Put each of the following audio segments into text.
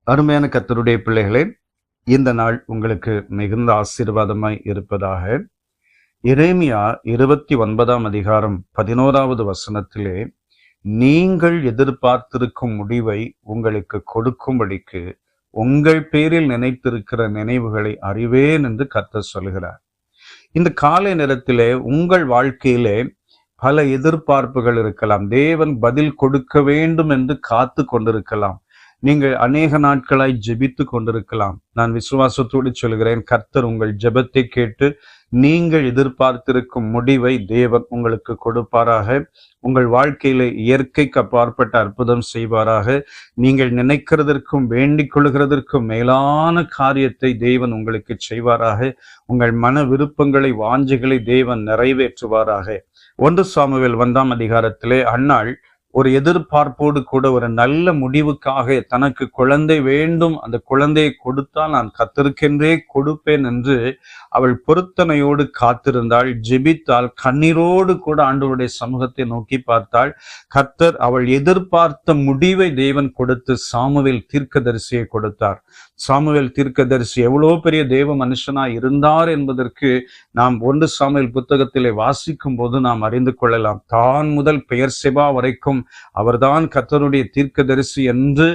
அருமையான கர்த்தருடைய பிள்ளைகளே, இந்த நாள் உங்களுக்கு மிகுந்த ஆசீர்வாதமாய் இருப்பதாக. எரேமியா 29ஆம் அதிகாரம் 11வது வசனத்திலே, நீங்கள் எதிர்பார்த்திருக்கும் முடிவை உங்களுக்கு கொடுக்கும்படிக்கு உங்கள் பேரில் நினைத்திருக்கிற நினைவுகளை அறிவேன் என்று கர்த்தர் சொல்கிறார். இந்த காலை நேரத்திலே உங்கள் வாழ்க்கையிலே பல எதிர்பார்ப்புகள் இருக்கலாம். தேவன் பதில் கொடுக்க வேண்டும் என்று காத்து கொண்டிருக்கலாம். நீங்கள் அநேக நாட்களாய் ஜெபித்து கொண்டிருக்கலாம். நான் விசுவாசத்தோடு சொல்கிறேன், கர்த்தர் உங்கள் ஜெபத்தை கேட்டு நீங்கள் எதிர்பார்த்திருக்கும் முடிவை தேவன் உங்களுக்கு கொடுப்பாராக. உங்கள் வாழ்க்கையில இயற்கைக்கு அப்பாற்பட்ட அற்புதம் செய்வாராக. நீங்கள் நினைக்கிறதற்கும் வேண்டிக் கொள்கிறதற்கும் மேலான காரியத்தை தேவன் உங்களுக்கு செய்வாராக. உங்கள் மன விருப்பங்களை, வாஞ்சைகளை தேவன் நிறைவேற்றுவாராக. 1 சாமுவேல் 1ஆம் அதிகாரத்திலே அன்னாள் ஒரு எதிர்பார்ப்போடு கூட ஒரு நல்ல முடிவுக்காக தனக்கு குழந்தை வேண்டும், அந்த குழந்தையை கொடுத்தால் நான் கர்த்தருக்கென்றே கொடுப்பேன் என்று அவள் பொருத்தனையோடு காத்திருந்தாள், ஜெபித்தாள், கண்ணீரோடு கூட ஆண்டவருடைய சமூகத்தை நோக்கி பார்த்தாள். கர்த்தர் அவள் எதிர்பார்த்த முடிவை தேவன் கொடுத்து சாமுவேல் தீர்க்கதரிசியை கொடுத்தார். சாமுவேல் தீர்க்கதரிசி எவ்வளவு பெரிய தேவ மனுஷனாய் இருந்தார் என்பதற்கு நாம் 1 சாமுவேல் புத்தகத்திலே வாசிக்கும் போது நாம் அறிந்து கொள்ளலாம். தான் முதல் பெயர்செபா வரைக்கும் அவர்தான் கர்த்தருடைய தீர்க்கதரிசி என்று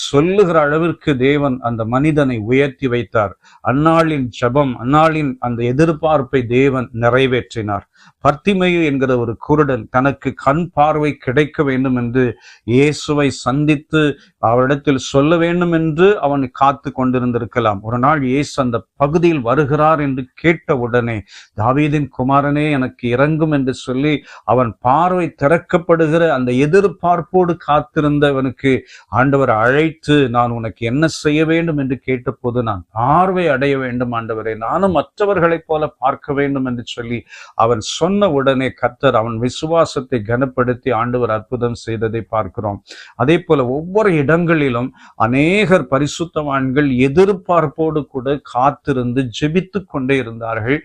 சொல்லுகிற அளவிற்கு தேவன் அந்த மனிதனை உயர்த்தி வைத்தார். அன்னாளின் ஜெபம், அன்னாளின் அந்த எதிர்பார்ப்பை தேவன் நிறைவேற்றினார். பர்த்திமேயு என்கிற ஒரு குருடன் தனக்கு கண் பார்வை கிடைக்க வேண்டும் என்று இயேசுவை சந்தித்து அவரிடத்தில் சொல்ல வேண்டும் என்று அவன் காத்து கொண்டிருந்திருக்கலாம். ஒரு நாள் இயேசு அந்த பகுதியில் வருகிறார் என்று கேட்டவுடனே, தாவீதின் குமாரனே எனக்கு இறங்கும் என்று சொல்லி அவன் பார்வை திறக்கப்படுகிற அந்த எதிர்பார்ப்போடு காத்திருந்தவனுக்கு ஆண்டவர் அழைத்து, நான் உனக்கு என்ன செய்ய வேண்டும் என்று கேட்டபோது, நான் பார்வை அடைய வேண்டும் ஆண்டவரே, நானும் மற்றவர்களைப் போல பார்க்க வேண்டும் என்று சொல்லி அவன் சொன்ன உடனே கர்த்தர் அவன் விசுவாசத்தை கனப்படுத்தி ஆண்டவர் அற்புதம் செய்ததை பார்க்கிறோம். அதே போல ஒவ்வொரு இடங்களிலும் அநேகர் பரிசுத்தவான்கள் எதிர்பார்ப்போடு கூட காத்திருந்து ஜெபித்து கொண்டே இருந்தார்கள்.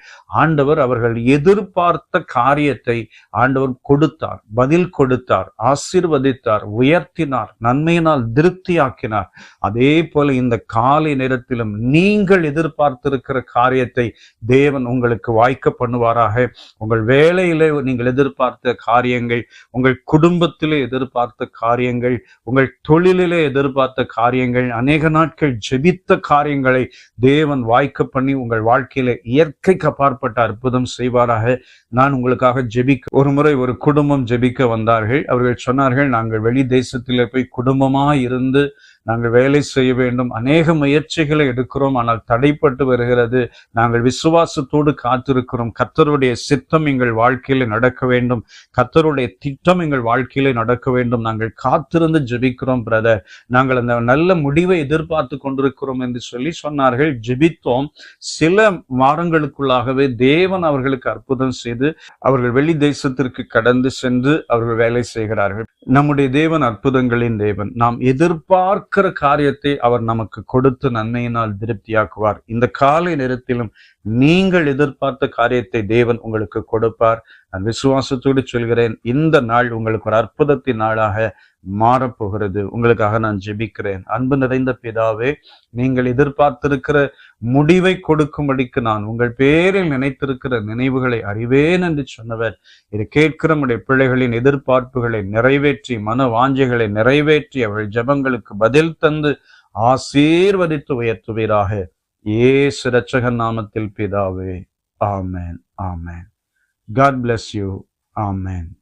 ஆண்டவர் அவர்கள் எதிர்பார்த்த காரியத்தை ஆண்டவர் கொடுத்தார், பதில் கொடுத்தார், ஆசீர்வதித்தார், உயர்த்தினார், நன்மையினால் திருப்தியாக்கினார். அதே போல இந்த காலை நேரத்திலும் நீங்கள் எதிர்பார்த்திருக்கிற காரியத்தை தேவன் உங்களுக்கு வாய்க்க பண்ணுவாராக. உங்கள் வேலையிலே நீங்கள் எதிர்பார்த்த காரியங்கள், உங்கள் குடும்பத்திலே எதிர்பார்த்த காரியங்கள், உங்கள் தொழிலிலே எதிர்பார்த்த காரியங்கள், அநேக நாட்கள் ஜெபித்த காரியங்களை தேவன் வாய்க்க பண்ணி உங்கள் வாழ்க்கையில இயற்கைக்கு அப்பாற்பட்ட அற்புதம் செய்வாராக. நான் உங்களுக்காக ஜெபிக்க ஒரு முறை ஒரு குடும்பம் ஜெபிக்க வந்தார்கள். அவர்கள் சொன்னார்கள், நாங்கள் வெளி தேசத்திலே போய் குடும்பமாய் இருந்து நாங்கள் வேலை செய்ய வேண்டும், அநேக முயற்சிகளை எடுக்கிறோம், ஆனால் தடைப்பட்டு வருகிறது. நாங்கள் விசுவாசத்தோடு காத்திருக்கிறோம். கர்த்தருடைய சித்தம் எங்கள் வாழ்க்கையில நடக்க வேண்டும், கர்த்தருடைய திட்டம் எங்கள் வாழ்க்கையில நடக்க வேண்டும். நாங்கள் காத்திருந்து ஜெபிக்கிறோம் பிரதர், நாங்கள் அந்த நல்ல முடிவை எதிர்பார்த்து கொண்டிருக்கிறோம் என்று சொல்லி சொன்னார்கள். ஜெபித்தோம். சில வாரங்களுக்குள்ளாகவே தேவன் அவர்களுக்கு அற்புதம் செய்து அவர்கள் வெளி தேசத்திற்கு கடந்து சென்று அவர்கள் வேலை செய்கிறார்கள். நம்முடைய தேவன் அற்புதங்களின் தேவன். நாம் எதிர்பார்க்கிற காரியத்தை அவர் நமக்கு கொடுத்து நன்மையினால் திருப்தியாக்குவார். இந்த காலை நேரத்திலும் நீங்கள் எதிர்பார்த்த காரியத்தை தேவன் உங்களுக்கு கொடுப்பார். நான் விசுவாசத்தோடு சொல்கிறேன், இந்த நாள் உங்களுக்கு ஒரு அற்புதத்தின் நாளாக மாறப்போகிறது. உங்களுக்காக நான் ஜெபிக்கிறேன். அன்பு நிறைந்த பிதாவே, நீங்கள் எதிர்பார்த்திருக்கிற முடிவை கொடுக்கும்படிக்கு நான் உங்கள் பேரில் நினைத்திருக்கிற நினைவுகளை அறிவேன் என்று சொன்னவர், இதை கேட்கிற நம்முடைய பிள்ளைகளின் எதிர்பார்ப்புகளை நிறைவேற்றி, மன வாஞ்சைகளை நிறைவேற்றி, அவர்கள் ஜெபங்களுக்கு பதில் தந்து ஆசீர்வதித்து உயர்த்துவீராக. இயேசு இரட்சகர் நாமத்தில் பிதாவே, ஆமென், ஆமென். God bless you. Amen.